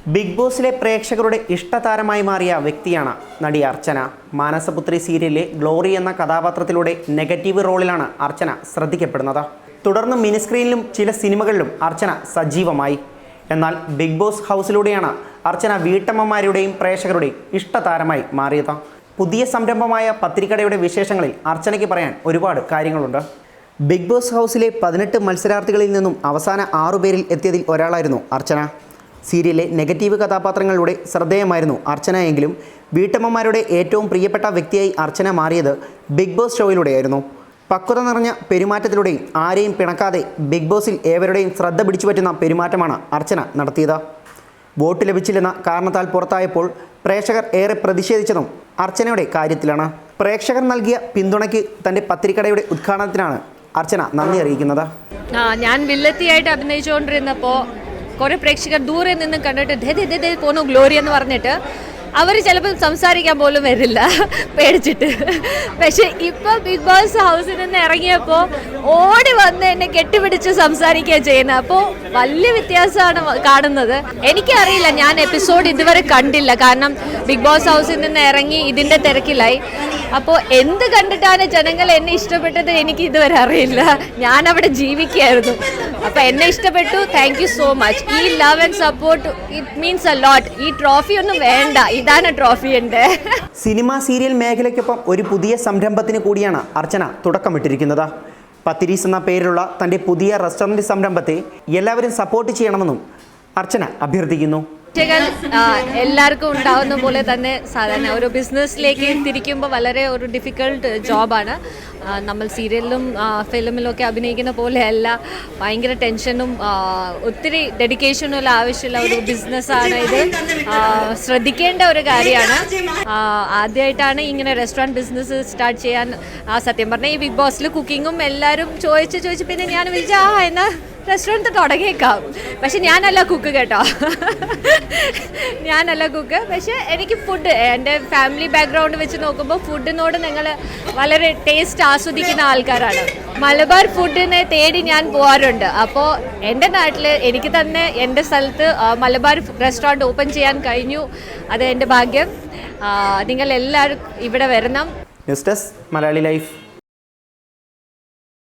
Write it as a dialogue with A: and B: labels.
A: Big ബോസിലെ പ്രേക്ഷകരുടെ ഇഷ്ടതാരമായി മാറിയ വ്യക്തിയാണ് നടി അർച്ചന. മാനസപുത്രി സീരിയലിലെ ഗ്ലോറി എന്ന കഥാപാത്രത്തിലൂടെ നെഗറ്റീവ് റോളിലാണ് അർച്ചന ശ്രദ്ധിക്കപ്പെടുന്നത്. തുടർന്ന് മിനിസ്ക്രീനിലും ചില സിനിമകളിലും അർച്ചന സജീവമായി. എന്നാൽ ബിഗ് ബോസ് ഹൗസിലൂടെയാണ് അർച്ചന വീട്ടമ്മമാരുടെയും പ്രേക്ഷകരുടെയും ഇഷ്ടതാരമായി മാറിയത്. പുതിയ സംരംഭമായ പത്തിരിക്കടയുടെ വിശേഷങ്ങളിൽ അർച്ചനയ്ക്ക് പറയാൻ ഒരുപാട് കാര്യങ്ങളുണ്ട്. ബിഗ് ബോസ് ഹൗസിലെ 18 മത്സരാർത്ഥികളിൽ നിന്നും അവസാന 6 പേരിൽ എത്തിയതിൽ ഒരാളായിരുന്നു അർച്ചന. സീരിയലിലെ നെഗറ്റീവ് കഥാപാത്രങ്ങളിലൂടെ ശ്രദ്ധേയമായിരുന്നു അർച്ചന എങ്കിലും വീട്ടമ്മമാരുടെ ഏറ്റവും പ്രിയപ്പെട്ട വ്യക്തിയായി അർച്ചന മാറിയത് ബിഗ് ബോസ് ഷോയിലൂടെയായിരുന്നു. പക്വത നിറഞ്ഞ പെരുമാറ്റത്തിലൂടെയും ആരെയും പിണക്കാതെ ബിഗ് ബോസിൽ ഏവരുടെയും ശ്രദ്ധ പിടിച്ചുപറ്റുന്ന പെരുമാറ്റമാണ് അർച്ചന നടത്തിയത്. വോട്ട് ലഭിച്ചില്ലെന്ന കാരണത്താൽ പുറത്തായപ്പോൾ പ്രേക്ഷകർ ഏറെ പ്രതിഷേധിച്ചതും അർച്ചനയുടെ കാര്യത്തിലാണ്. പ്രേക്ഷകർ നൽകിയ പിന്തുണയ്ക്ക് തൻ്റെ പത്തിരിക്കടയുടെ ഉദ്ഘാടനത്തിനാണ് അർച്ചന നന്ദി അറിയിക്കുന്നത്.
B: ഞാൻ വില്ലത്തിയായിട്ട് അഭിനയിച്ചുകൊണ്ടിരുന്നപ്പോൾ കുറേ പ്രേക്ഷകർ ദൂരെ നിന്ന് കണ്ടിട്ട് പോന്നു ഗ്ലോറി എന്ന് പറഞ്ഞിട്ട് അവർ ചിലപ്പോൾ സംസാരിക്കാൻ പോലും വരില്ല പേടിച്ചിട്ട്. പക്ഷെ ഇപ്പോൾ ബിഗ് ബോസ് ഹൗസിൽ നിന്ന് ഇറങ്ങിയപ്പോൾ ഓടി വന്ന് എന്നെ കെട്ടിപ്പിടിച്ച് സംസാരിക്കുകയാണ് ചെയ്യുന്നത്. അപ്പോൾ വലിയ വ്യത്യാസമാണ് കാണുന്നത്. എനിക്കറിയില്ല, ഞാൻ എപ്പിസോഡ് ഇതുവരെ കണ്ടില്ല, കാരണം ബിഗ് ബോസ് ഹൗസിൽ നിന്ന് ഇറങ്ങി ഇതിൻ്റെ തിരക്കിലായി. അപ്പോൾ എന്ത് കണ്ടിട്ടാണ് ജനങ്ങൾ എന്നെ ഇഷ്ടപ്പെട്ടത് എനിക്ക് ഇതുവരെ അറിയില്ല. ഞാൻ അവിടെ ജീവിക്കുകയായിരുന്നു. അപ്പോൾ എന്നെ ഇഷ്ടപ്പെട്ടു. Thank you so much. ഈ love and support it means a lot. ഈ ട്രോഫി ഒന്നും വേണ്ട, ഇതാണ് ട്രോഫി ഉണ്ട്.
A: സിനിമ സീരിയൽ മേഖലയ്ക്കൊപ്പം ഒരു പുതിയ സംരംഭത്തിന് കൂടിയാണ് അർച്ചന തുടക്കമിട്ടിരിക്കുന്നത്. പത്തിരീസ് എന്ന പേരിലുള്ള തൻ്റെ പുതിയ റെസ്റ്റോറൻറ്റ് സംരംഭത്തെ എല്ലാവരും സപ്പോർട്ട് ചെയ്യണമെന്നും അർച്ചന അഭ്യർത്ഥിക്കുന്നു.
B: എല്ലാവർക്കും ഉണ്ടാവുന്ന പോലെ തന്നെ സാധാരണ ഒരു ബിസിനസ്സിലേക്ക് തിരിക്കുമ്പോൾ വളരെ ഒരു ഡിഫിക്കൽട്ട് ജോബാണ്. നമ്മൾ സീരിയലിലും ഫിലിമിലും ഒക്കെ അഭിനയിക്കുന്ന പോലെയല്ല. ഭയങ്കര ടെൻഷനും ഒത്തിരി ഡെഡിക്കേഷനും ആവശ്യമുള്ള ഒരു ബിസിനസ്സാണ് ഇത്. ശ്രദ്ധിക്കേണ്ട ഒരു കാര്യമാണ്. ആദ്യമായിട്ടാണ് ഇങ്ങനെ റെസ്റ്റോറൻറ്റ് ബിസിനസ് സ്റ്റാർട്ട് ചെയ്യാൻ. സത്യം പറഞ്ഞാൽ ഈ ബിഗ് ബോസിൽ കുക്കിങ്ങും എല്ലാവരും ചോദിച്ച് പിന്നെ ഞാൻ വിളിച്ചാൽ എന്നാൽ റെസ്റ്റോറൻറ്റ് തുടങ്ങിയേക്കാം. പക്ഷെ ഞാനല്ല കുക്ക് കേട്ടോ, ഞാനല്ല കുക്ക്. പക്ഷെ എനിക്ക് ഫുഡ്, എൻ്റെ ഫാമിലി ബാക്ക്ഗ്രൗണ്ട് വെച്ച് നോക്കുമ്പോൾ ഫുഡിനോട് ഞങ്ങൾ വളരെ ടേസ്റ്റ് ആസ്വദിക്കുന്ന ആൾക്കാരാണ്. മലബാർ ഫുഡിനെ തേടി ഞാൻ പോകാറുണ്ട്. അപ്പോൾ എൻ്റെ നാട്ടിൽ എനിക്ക് തന്നെ എൻ്റെ സ്ഥലത്ത് മലബാർ റെസ്റ്റോറൻറ്റ് ഓപ്പൺ ചെയ്യാൻ കഴിഞ്ഞു. അത് എൻ്റെ ഭാഗ്യം. നിങ്ങൾ എല്ലാവരും ഇവിടെ വരണം.
A: News desk Malayali life.